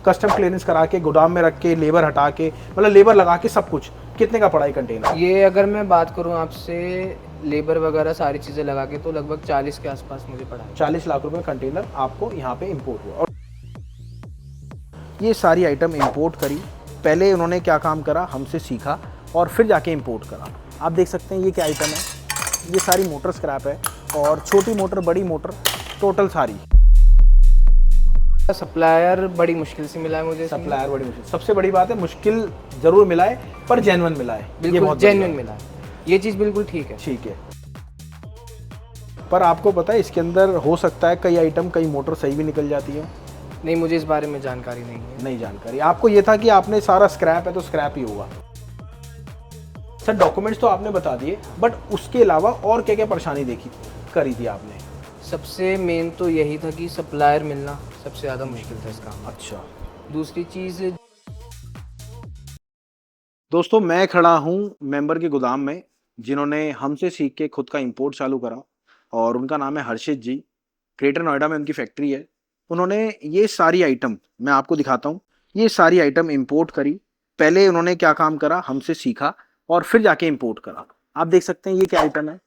Custom clearance करा के गोदाम में रख के लेबर हटा के मतलब लेबर लगा के सब कुछ कितने का पड़ा ये कंटेनर? ये अगर मैं बात करूं आपसे लेबर वगैरह सारी चीज़ें लगा के तो लगभग 40 के आसपास मुझे पड़ा है। 40 लाख रुपए कंटेनर आपको यहाँ पे इंपोर्ट हुआ। और ये सारी आइटम इंपोर्ट करी, पहले उन्होंने क्या काम करा, हमसे सीखा और फिर जाके इंपोर्ट करा। आप देख सकते हैं ये क्या आइटम है, ये सारी मोटर स्क्रैप है और छोटी मोटर बड़ी मोटर टोटल सारी। सप्लायर बड़ी मुश्किल से मिला है मुझे। सप्लायर बड़ी मुश्किल, सबसे बड़ी बात है मुश्किल जरूर मिला है पर जेन्युइन मिला है। ये बिल्कुल बहुत जेन्युइन मिला है, ये चीज़ बिल्कुल ठीक है। ठीक है। पर आपको पता है इसके अंदर हो सकता है कई आइटम कई मोटर सही भी निकल जाती है। नहीं, मुझे इस बारे में जानकारी नहीं है। नहीं जानकारी, आपको ये था कि आपने सारा स्क्रैप है तो स्क्रैप ही होगा। सर डॉक्यूमेंट्स तो आपने बता दिए, बट उसके अलावा और क्या क्या परेशानी देखी करी थी आपने? सबसे मेन तो यही था कि सप्लायर मिलना सबसे ज़्यादा मुश्किल था इस काम में। अच्छा दूसरी चीज़, दोस्तों, मैं खड़ा हूँ मेंबर के गोदाम में जिन्होंने हमसे सीख के खुद का इंपोर्ट चालू करा और उनका नाम है हर्षित जी। ग्रेटर नोएडा में उनकी फैक्ट्री है। उन्होंने ये सारी आइटम मैं आपको दिखाता हूँ, ये सारी आइटम इंपोर्ट करी। पहले उन्होंने क्या काम करा, हमसे सीखा और फिर जाके इंपोर्ट करा। आप देख सकते हैं ये क्या आइटम है,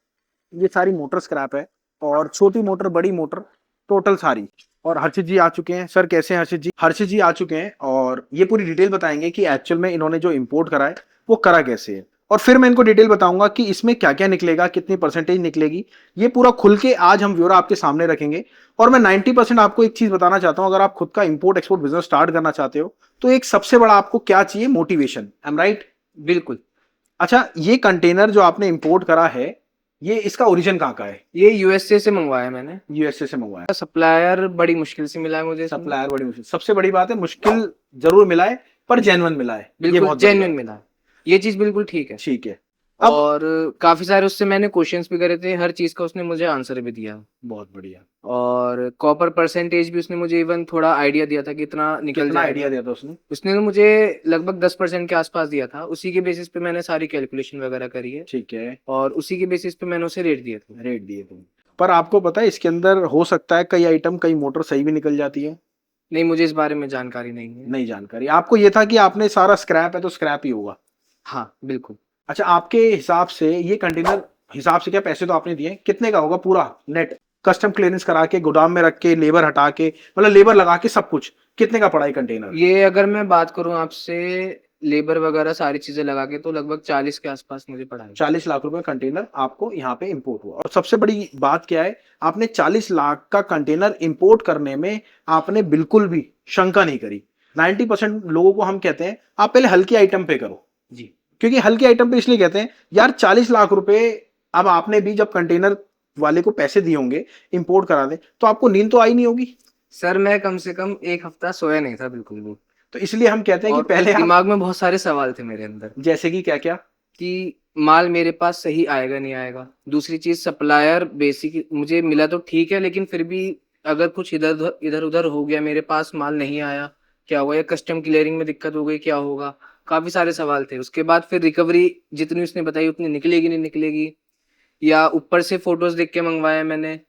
ये सारी मोटर स्क्रैप है और छोटी मोटर बड़ी मोटर टोटल सारी। और हर्षित जी आ चुके हैं। सर कैसे हैं हर्षित जी? हर्षित जी आ चुके हैं और ये पूरी डिटेल बताएंगे कि एक्चुअल में इन्होंने जो इंपोर्ट करा है वो करा कैसे है, और फिर मैं इनको डिटेल बताऊंगा कि इसमें क्या क्या निकलेगा, कितनी परसेंटेज निकलेगी। ये पूरा खुल के आज हम ब्यौरा आपके सामने रखेंगे। और मैं 90% आपको एक चीज बताना चाहता हूं, अगर आप खुद का इंपोर्ट एक्सपोर्ट बिजनेस स्टार्ट करना चाहते हो तो एक सबसे बड़ा आपको क्या चाहिए, मोटिवेशन। I am right? बिल्कुल। अच्छा, ये कंटेनर जो आपने इंपोर्ट करा है, ये इसका ओरिजिन कहाँ का है? ये यूएसए से मंगवाया मैंने। यूएसए से मंगवाया। सप्लायर बड़ी मुश्किल से मिला है मुझे। सप्लायर बड़ी मुश्किल, सबसे बड़ी बात है मुश्किल जरूर मिला है पर जेन्युइन मिला है। ये बिल्कुल बहुत बड़ी जेन्युइन बात है। मिला है, ये चीज़ बिल्कुल ठीक है। ठीक है। अब और काफ़ी सारे उससे मैंने क्वेश्चंस भी करे थे, हर चीज़ का उसने मुझे आंसर भी दिया। बहुत बढ़िया। और कॉपर परसेंटेज भी उसने मुझे इवन थोड़ा आइडिया दिया था कि इतना निकल कितना जाएगा। आइडिया दिया था उसने? उसने तो मुझे लगभग 10% के आसपास दिया था। उसी के बेसिस पे मैंने सारी कैलकुलेशन वगैरह करी है ठीक है। और उसी के बेसिस पे मैंने उसे रेट दिया था। रेट दिए थे। पर आपको पता है इसके अंदर हो सकता है कई आइटम कई मोटर सही भी निकल जाती है। नहीं, मुझे इस बारे में जानकारी नहीं है। नहीं जानकारी, आपको ये था कि आपने सारा स्क्रैप है तो स्क्रैप ही होगा। हाँ बिल्कुल। अच्छा, आपके हिसाब से ये कंटेनर, हिसाब से क्या, पैसे तो आपने दिए, कितने का होगा पूरा नेट? कस्टम क्लियरेंस करा के गोदाम में रख के लेबर हटा के मतलब लेबर लगा के सब कुछ कितने का पड़ा ये कंटेनर? ये अगर मैं बात करूं आपसे लेबर वगैरह सारी चीजें लगा के तो लगभग 40 के आसपास मुझे पड़ा है। 40 लाख रुपए कंटेनर आपको यहाँ पे इंपोर्ट हुआ। और सबसे बड़ी बात क्या है, आपने 40 लाख का कंटेनर इंपोर्ट करने में आपने बिल्कुल भी शंका नहीं करी। 90% लोगों को हम कहते हैं आप पहले हल्की आइटम पे करो जी। क्योंकि हल्के आइटम पे इसलिए कहते हैं यार 40 लाख रुपए, अब आपने भी जब कंटेनर वाले को पैसे दिए होंगे इंपोर्ट करा दे तो आपको नींद तो आई नहीं होगी। सर मैं कम से कम एक हफ्ता सोया नहीं था बिल्कुल भी। तो इसलिए हम कहते हैं कि और पहले आप, दिमाग में बहुत सारे सवाल थे मेरे अंदर जैसे कि क्या क्या? कि माल मेरे पास सही आएगा नहीं आएगा। दूसरी चीज सप्लायर बेसिक मुझे मिला तो ठीक है, लेकिन फिर भी अगर कुछ इधर उधर हो गया, मेरे पास माल नहीं आया, क्या होगा? या कस्टम क्लियरिंग में दिक्कत हो गई, क्या होगा? काफी सारे सवाल थे। उसके बाद फिर रिकवरी जितनी उसने बताई उतनी निकलेगी नहीं निकलेगी, या ऊपर से फोटोज देख के मंगवाया मैंने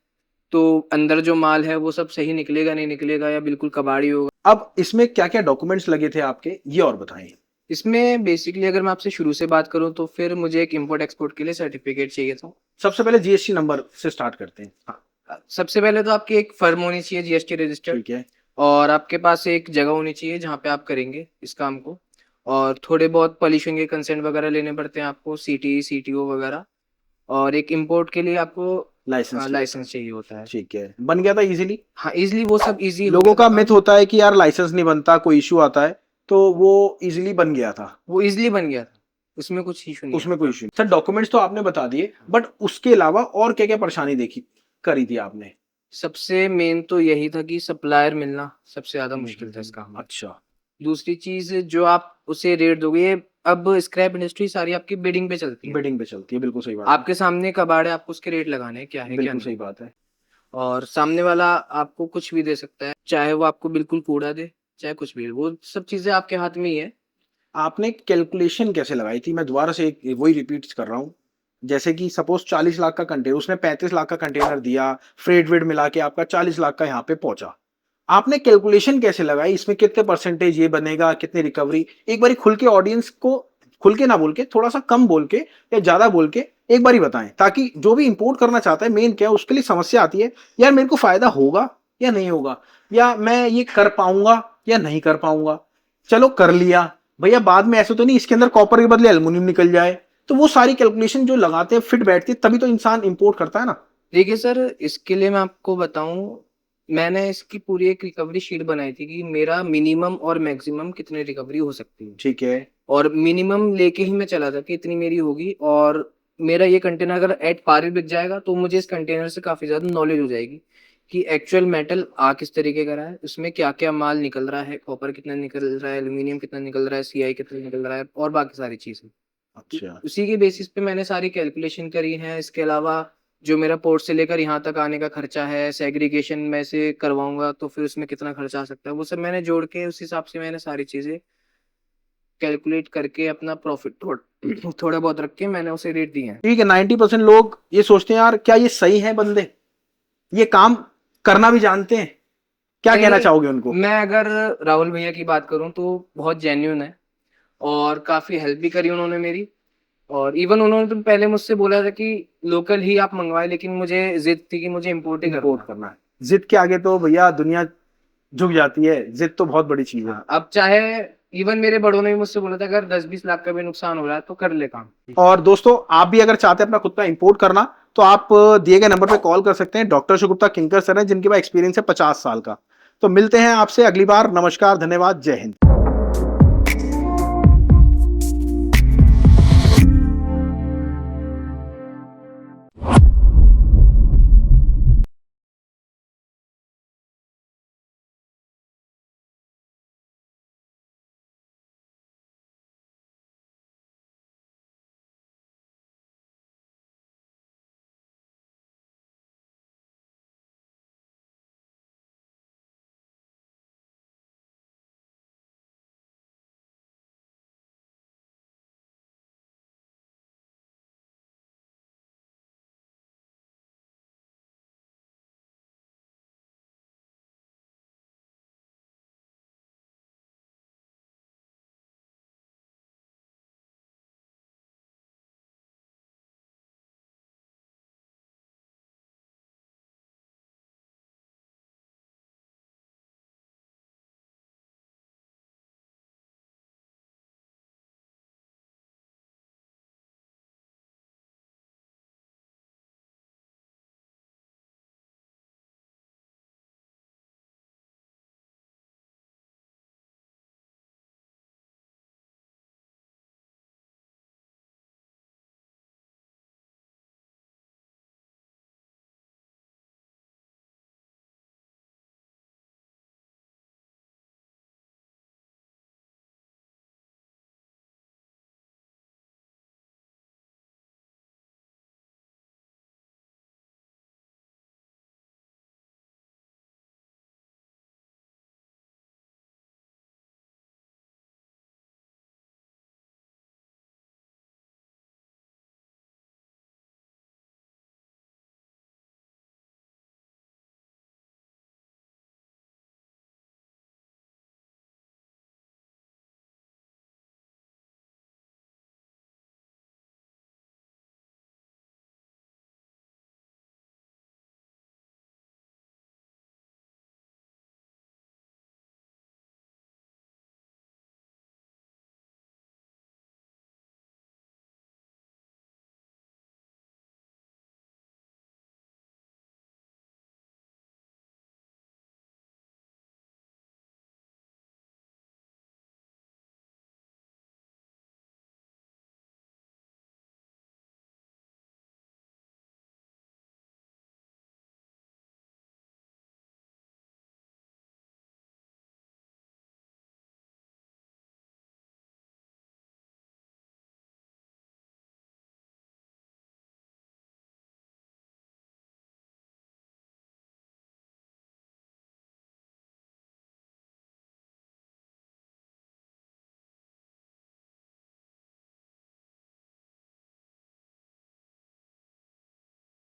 तो अंदर जो माल है वो सब सही निकलेगा नहीं निकलेगा, या बिल्कुल कबाड़ी होगा। अब इसमें क्या क्या डॉक्यूमेंट्स लगे थे आपके, ये और बताएं। इसमें बेसिकली अगर मैं आपसे शुरू से बात करूं तो फिर मुझे एक इम्पोर्ट एक्सपोर्ट के लिए सर्टिफिकेट चाहिए था। सबसे पहले जीएसटी नंबर से स्टार्ट करते हैं। हाँ, सबसे पहले तो आपकी एक फर्म होनी चाहिए जीएसटी रजिस्टर्ड, ठीक है। और आपके पास एक जगह होनी चाहिए जहाँ पे आप करेंगे इस काम को, और थोड़े बहुत पॉल्यूशन के कंसेंट वगैरह लेने पड़ते हैं आपको, सीटी सीटीओ वगैरह, और एक इम्पोर्ट के लिए आपको लाइसेंस चाहिए होता है। ठीक है, बन गया था इजीली? हाँ इजिली, वो सब इजी। लोगों का मिथ होता है कि यार लाइसेंस नहीं बनता, कोई इशू आता है, तो वो इजीली बन गया था। वो इजिली बन गया था, उसमें कुछ इशू नहीं। उसमें कोई इशू नहीं। सर डॉक्यूमेंट्स तो आपने बता दिए, बट उसके अलावा और क्या क्या परेशानी देखी करी थी आपने? सबसे मेन तो यही था कि सप्लायर मिलना सबसे ज्यादा मुश्किल था इस काम में। अच्छा। दूसरी चीज, जो आप उसे रेट दोगे, ये अब स्क्रैप इंडस्ट्री सारी आपकी बिडिंग पे चलती है। बिडिंग पे चलती है, बिल्कुल सही बात है। आपके सामने कबाड़ है, आपको उसके रेट लगाने हैं, क्या है क्या बिल्कुल नहीं। सही बात है। और सामने वाला आपको कुछ भी दे सकता है, चाहे वो आपको बिल्कुल कूड़ा दे, चाहे कुछ भी, वो सब चीजें आपके हाथ में ही है। आपने कैलकुलेशन कैसे लगाई थी? मैं दोबारा से वही रिपीट कर रहा हूँ। जैसे कि सपोज 40 लाख का कंटेनर, उसने 35 लाख का कंटेनर दिया, फ्रेट वेट मिला के आपका 40 लाख का यहाँ पे पहुंचा, आपने कैलकुलेशन कैसे लगाई, इसमें कितने परसेंटेज ये बनेगा, कितनी रिकवरी? एक बारी खुल के ऑडियंस को, खुल के ना बोल के, थोड़ा सा कम बोल के या ज्यादा बोल के एक बारी बताएं, ताकि जो भी इंपोर्ट करना चाहता है, मेन क्या है उसके लिए समस्या आती है, यार मेरे को फायदा होगा या नहीं होगा, या मैं ये कर पाऊंगा या नहीं कर पाऊंगा। चलो कर लिया भैया, बाद में ऐसे तो नहीं इसके अंदर कॉपर के बदले एल्युमिनियम निकल जाए। तो वो सारी कैलकुलेशन जो लगाते हैं, फिट बैठती है, तभी तो इंसान इंपोर्ट करता है ना। देखिए सर, इसके लिए मैं आपको बताऊं, मैंने इसकी पूरी एक रिकवरी शीट बनाई थी कि मेरा मिनिमम और मैक्सिमम कितनी रिकवरी हो सकती है। ठीक है। और मिनिमम लेके ही मैं चला था कि इतनी मेरी होगी, और मेरा ये कंटेनर अगर एट पार भी बिक जाएगा तो मुझे इस कंटेनर से काफी ज्यादा नॉलेज हो जाएगी कि एक्चुअल मेटल आ किस तरीके का रहा है, उसमें क्या क्या माल निकल रहा है, कॉपर कितना निकल रहा है, एल्यूमिनियम कितना निकल रहा है, सीआई कितना निकल रहा है, और बाकी सारी चीजें। अच्छा। उसी के बेसिस पे मैंने सारी कैलकुलेशन करी है। इसके अलावा जो मेरा पोर्ट से लेकर यहाँ तक आने का खर्चा है, सेग्रीगेशन में से करवाऊंगा तो फिर उसमें कितना खर्चा आ सकता है, वो सब मैंने जोड़ के उस हिसाब से मैंने सारी चीजें कैलकुलेट करके अपना प्रॉफिट थोड़ा बहुत रख के मैंने उसे रेट दिए हैं। ठीक है। 90% लोग ये सोचते हैं यार क्या ये सही है बंदे, ये काम करना भी जानते हैं, क्या कहना नहीं, चाहोगे उनको? मैं अगर राहुल भैया की बात करूं तो बहुत जेन्यून है, और काफी हेल्प भी करी उन्होंने मेरी। और इवन उन्होंने तो पहले मुझसे बोला था कि लोकल ही आप मंगवाए, लेकिन मुझे जिद थी कि मुझे इम्पोर्ट ही इंपोर्ट करना है। करना है। जिद के आगे तो भैया दुनिया झुक जाती है, जिद तो बहुत बड़ी चीज है। हाँ, अब चाहे इवन मेरे बड़ों ने भी मुझसे बोला था अगर 10-20 लाख का भी नुकसान हो रहा है तो कर ले काम। और दोस्तों, आप भी अगर चाहते हैं अपना खुद का इंपोर्ट करना, तो आप दिए गए नंबर पे कॉल कर सकते हैं। डॉक्टर शुगुप्ता किंकर सर हैं, जिनके पास एक्सपीरियंस है 50 साल का। तो मिलते हैं आपसे अगली बार। नमस्कार, धन्यवाद, जय हिंद।